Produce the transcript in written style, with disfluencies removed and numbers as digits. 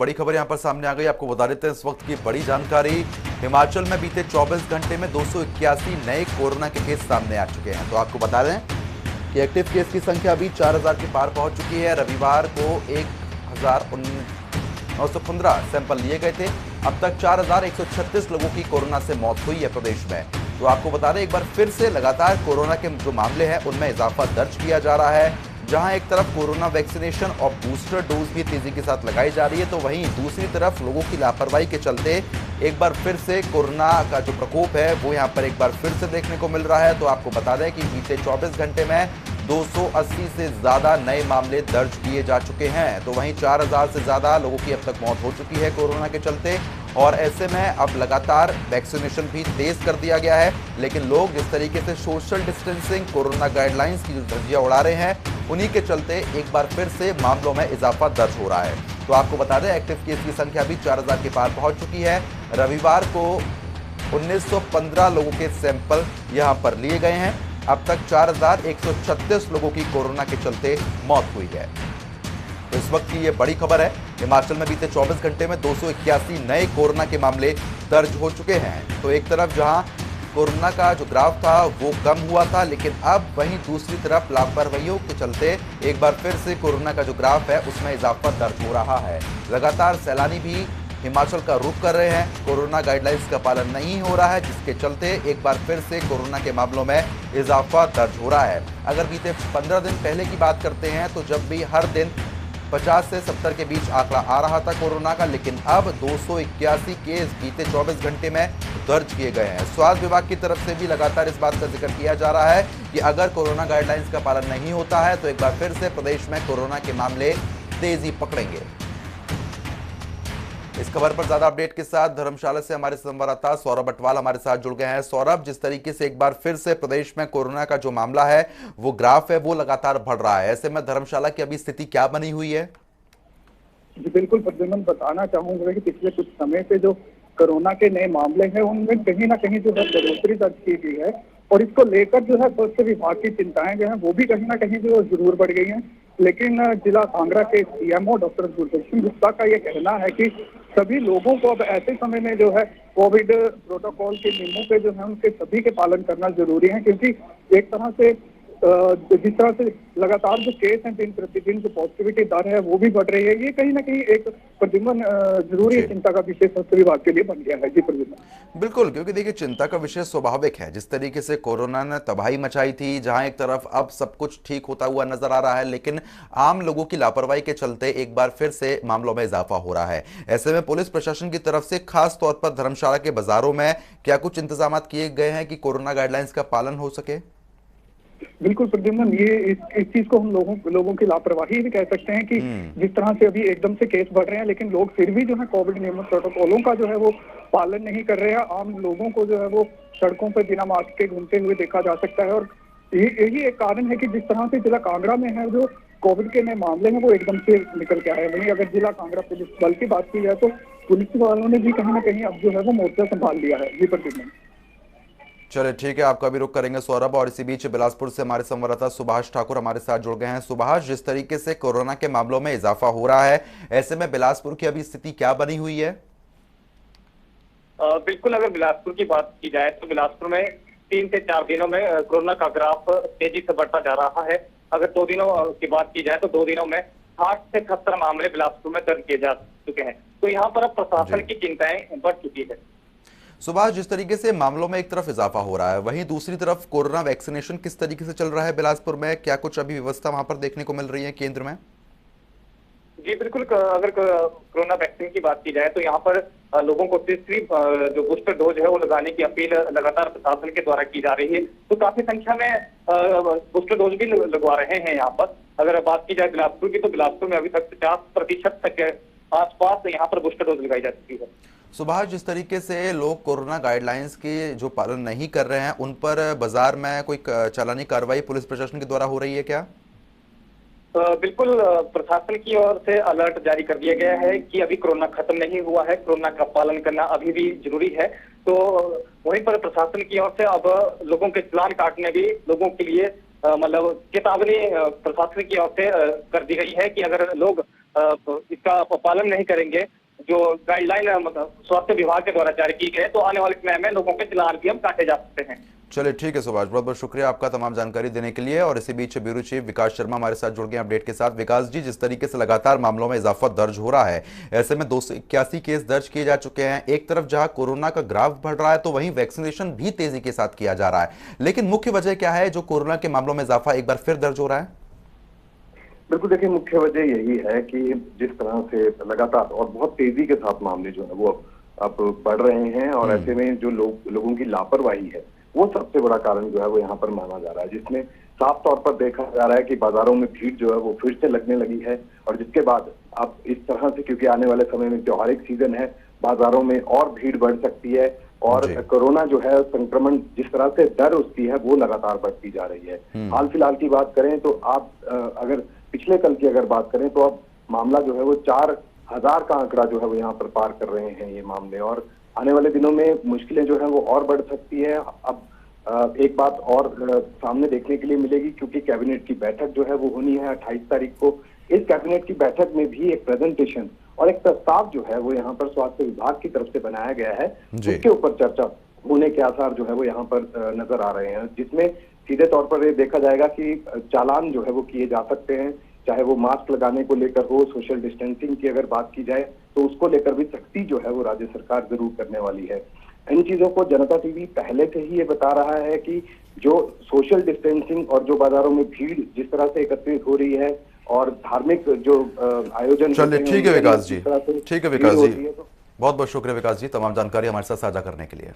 बड़ी खबर यहां पर सामने आ गई। आपको बता देते हैं इस वक्त की बड़ी जानकारी। हिमाचल में बीते 24 घंटे में 281 नए कोरोना के केस सामने आ चुके हैं। तो आपको बता दें कि एक्टिव केस की संख्या अभी 4000 के पार पहुंच चुकी है। रविवार को 1915 सैंपल लिए गए थे। अब तक 4136 लोगों की कोरोना से मौत हुई है प्रदेश में। तो आपको बता दें एक बार फिर से लगातार कोरोना के जो मामले हैं उनमें इजाफा दर्ज किया जा रहा है। जहां एक तरफ कोरोना वैक्सीनेशन और बूस्टर डोज भी तेजी के साथ लगाई जा रही है, तो वहीं दूसरी तरफ लोगों की लापरवाही के चलते एक बार फिर से कोरोना का जो प्रकोप है वो यहां पर एक बार फिर से देखने को मिल रहा है। तो आपको बता दें कि बीते 24 घंटे में 280 से ज्यादा नए मामले दर्ज किए जा चुके हैं। तो वहीं 4000 से ज्यादा लोगों की अब तक मौत हो चुकी है कोरोना के चलते। और ऐसे में अब लगातार वैक्सीनेशन भी तेज कर दिया गया है। लेकिन लोग जिस तरीके से सोशल डिस्टेंसिंग, कोरोना गाइडलाइंस की जो धज्जियां उड़ा रहे हैं, उन्हीं के चलते एक बार फिर से मामलों में इजाफा दर्ज हो रहा है। तो आपको बता दें एक्टिव केस की संख्या भी 4000 के पार पहुंच चुकी है। रविवार को 1915 लोगों के सैंपल यहां पर लिए गए हैं। अब तक 4136 लोगों की कोरोना के चलते मौत हुई है। तो इस वक्त की ये बड़ी खबर है। हिमाचल में बीते 24 घंटे में 281 नए कोरोना के मामले दर्ज हो चुके हैं। तो एक तरफ जहां कोरोना का जो ग्राफ था वो कम हुआ था, लेकिन अब वहीं दूसरी तरफ लापरवाहियों के चलते एक बार फिर से कोरोना का जो ग्राफ है उसमें इजाफा दर्ज हो रहा है। लगातार सैलानी भी हिमाचल का रुख कर रहे हैं। कोरोना गाइडलाइंस का पालन नहीं हो रहा है, जिसके चलते एक बार फिर से कोरोना के मामलों में इजाफा दर्ज हो रहा है। अगर बीते 15 दिन पहले की बात करते हैं तो जब भी हर दिन 50 से 70 के बीच आंकड़ा आ रहा था कोरोना का, लेकिन अब 281 केस बीते 24 घंटे में दर्ज किए गए हैं। स्वास्थ्य विभाग की तरफ से भी लगातार इस बात का जिक्र किया जा रहा है कि अगर कोरोना गाइडलाइंस का पालन नहीं होता है तो एक बार फिर से प्रदेश में कोरोना के मामले तेजी पकड़ेंगे। इस खबर पर ज्यादा अपडेट के साथ धर्मशाला से हमारे संवाददाता सौरभ अटवाल हमारे साथ जुड़ गए हैं। सौरभ, जिस तरीके से एक बार फिर से प्रदेश में कोरोना का जो मामला है वो ग्राफ है वो लगातार बढ़ रहा है, ऐसे में धर्मशाला की अभी स्थिति क्या बनी हुई है? जी बिल्कुल प्रद्युम्न, बताना चाहूंगा कि पिछले कुछ समय से जो कोरोना के नए मामले हैं उनमें कहीं ना कहीं जो है बढ़ोतरी दर्ज की गई है। और इसको लेकर जो है स्वास्थ्य विभाग की चिंताएं जो है वो भी कहीं ना कहीं जो जरूर बढ़ गई हैं। लेकिन जिला कांगड़ा के सीएमओ डॉक्टर गुरदर्शन गुप्ता का ये कहना है कि सभी लोगों को अब ऐसे समय में जो है कोविड प्रोटोकॉल के नियमों पे जो है उनके सभी के पालन करना जरूरी है, क्योंकि एक तरह से जिस तरह से लगातार जो केस हैं दिन प्रतिदिन जो पॉजिटिविटी दर है वो भी बढ़ रही है, ये कहीं ना कहीं एक प्रद्युम्न जरूरी चिंता का विषय स्वास्थ्य विभाग के लिए बन गया है। जी प्रद्युम्न, बिल्कुल, क्योंकि देखिए चिंता का विषय स्वाभाविक है। जिस तरीके से कोरोना ने तबाही मचाई थी, जहां एक तरफ अब सब कुछ ठीक होता हुआ नजर आ रहा है, लेकिन आम लोगों की लापरवाही के चलते एक बार फिर से मामलों में इजाफा हो रहा है। ऐसे में पुलिस प्रशासन की तरफ से खास तौर पर धर्मशाला के बाजारों में क्या कुछ इंतजाम किए गए हैं कि कोरोना गाइडलाइंस का पालन हो सके? बिल्कुल प्रद्युम्न, ये इस चीज को हम लोगों की लापरवाही भी कह सकते हैं कि जिस तरह से अभी एकदम से केस बढ़ रहे हैं लेकिन लोग फिर भी जो है कोविड नियमों प्रोटोकॉलों का जो है वो पालन नहीं कर रहे हैं। आम लोगों को जो है वो सड़कों पर बिना मास्क के घूमते हुए देखा जा सकता है। और यही एक कारण है कि जिस तरह से जिला कांगड़ा में है जो कोविड के नए मामले हैं वो एकदम से निकल के आए। वहीं अगर जिला कांगड़ा पुलिस बल की बात की जाए तो पुलिस वालों ने भी कहीं ना कहीं अब जो है वो मोर्चा संभाल लिया है। जी प्रद्युम्न, चलिए ठीक है, आपका भी रुख करेंगे सौरभ। और इसी बीच बिलासपुर से हमारे संवाददाता सुभाष ठाकुर हमारे साथ जुड़ गए हैं। सुभाष, जिस तरीके से कोरोना के मामलों में इजाफा हो रहा है, ऐसे में बिलासपुर की अभी स्थिति क्या बनी हुई है? बिल्कुल, अगर बिलासपुर की बात की जाए तो बिलासपुर में 3 से 4 दिनों में कोरोना का ग्राफ तेजी से बढ़ता जा रहा है। अगर 2 दिनों की बात की जाए तो 2 दिनों में 60 से 70 मामले बिलासपुर में दर्ज किए जा चुके हैं। तो यहाँ पर अब प्रशासन की चिंताएं बढ़ चुकी है। सुभाष, जिस तरीके से मामलों में एक तरफ इजाफा हो रहा है, वहीं दूसरी तरफ कोरोना वैक्सीनेशन किस तरीके से चल रहा है बिलासपुर में? क्या कुछ अभी व्यवस्था वहां पर देखने को मिल रही है केंद्र में? जी बिल्कुल, अगर कोरोना वैक्सीन की बात की जाए तो यहाँ पर लोगों को तीसरी जो बूस्टर डोज है वो लगाने की अपील लगातार प्रशासन के द्वारा की जा रही है। तो काफी संख्या में बूस्टर डोज भी लगवा रहे हैं यहाँ पर। अगर बात की जाए बिलासपुर की तो बिलासपुर में अभी तक 50% तक के आसपास यहाँ पर बूस्टर डोज लगाई जा चुकी है। सुभाष, जिस तरीके से लोग कोरोना गाइडलाइंस के जो पालन नहीं कर रहे हैं उन पर बाजार में कोई चालानी कार्रवाई पुलिस प्रशासन के द्वारा हो रही है क्या? बिल्कुल, प्रशासन की ओर से अलर्ट जारी कर दिया गया है कि अभी कोरोना खत्म नहीं हुआ है, कोरोना का पालन करना अभी भी जरूरी है। तो वहीं पर प्रशासन की ओर से अब लोगों के चालान काटने भी लोगों के लिए मतलब चेतावनी प्रशासन की ओर से कर दी गई है कि अगर लोग इसका पालन नहीं करेंगे, जो गाइडलाइन स्वास्थ्य विभाग के द्वारा जारी की गई, तो आने वाले समय में लोगों के चालान भी हम काटे जा सकते हैं। चलिए ठीक है सुभाष, बहुत बहुत शुक्रिया आपका तमाम जानकारी देने के लिए। और इसी बीच ब्यूरो चीफ विकास शर्मा हमारे साथ जुड़ गए अपडेट के साथ। विकास जी, जिस तरीके से लगातार मामलों में इजाफा दर्ज हो रहा है, ऐसे में 281 केस दर्ज किए जा चुके हैं। एक तरफ जहां कोरोना का ग्राफ बढ़ रहा है तो वहीं वैक्सीनेशन भी तेजी के साथ किया जा रहा है, लेकिन मुख्य वजह क्या है जो कोरोना के मामलों में इजाफा एक बार फिर दर्ज हो रहा है? बिल्कुल, देखिए मुख्य वजह यही है कि जिस तरह से लगातार और बहुत तेजी के साथ मामले जो है वो अब बढ़ रहे हैं, और ऐसे में जो लोगों की लापरवाही है वो सबसे बड़ा कारण जो है वो यहाँ पर माना जा रहा है, जिसमें साफ तौर पर देखा जा रहा है कि बाजारों में भीड़ जो है वो फिर से लगने लगी है। और जिसके बाद अब इस तरह से, क्योंकि आने वाले समय में त्योहारिक सीजन है, बाजारों में और भीड़ बढ़ सकती है, और कोरोना जो है संक्रमण जिस तरह से दर उसकी है वो लगातार बढ़ती जा रही है। हाल फिलहाल की बात करें तो आप अगर पिछले कल की अगर बात करें तो अब मामला जो है वो 4000 का आंकड़ा जो है वो यहाँ पर पार कर रहे हैं ये मामले, और आने वाले दिनों में मुश्किलें जो है वो और बढ़ सकती है। अब एक बात और सामने देखने के लिए मिलेगी, क्योंकि कैबिनेट की बैठक जो है वो होनी है 28 तारीख को। इस कैबिनेट की बैठक में भी एक प्रेजेंटेशन और एक प्रस्ताव जो है वो यहाँ पर स्वास्थ्य विभाग की तरफ से बनाया गया है, उसके ऊपर चर्चा होने के आसार जो है वो यहाँ पर नजर आ रहे हैं, जिसमें सीधे तौर पर ये देखा जाएगा कि चालान जो है वो किए जा सकते हैं, चाहे वो मास्क लगाने को लेकर हो, सोशल डिस्टेंसिंग की अगर बात की जाए तो उसको लेकर भी सख्ती जो है वो राज्य सरकार जरूर करने वाली है। इन चीजों को जनता टीवी पहले से ही ये बता रहा है कि जो सोशल डिस्टेंसिंग और जो बाजारों में भीड़ जिस तरह से एकत्रित हो रही है और धार्मिक जो आयोजन, चलिए ठीक है विकास जी, ठीक है विकास जी, तो बहुत बहुत शुक्रिया विकास जी तमाम जानकारी हमारे साथ साझा करने के लिए।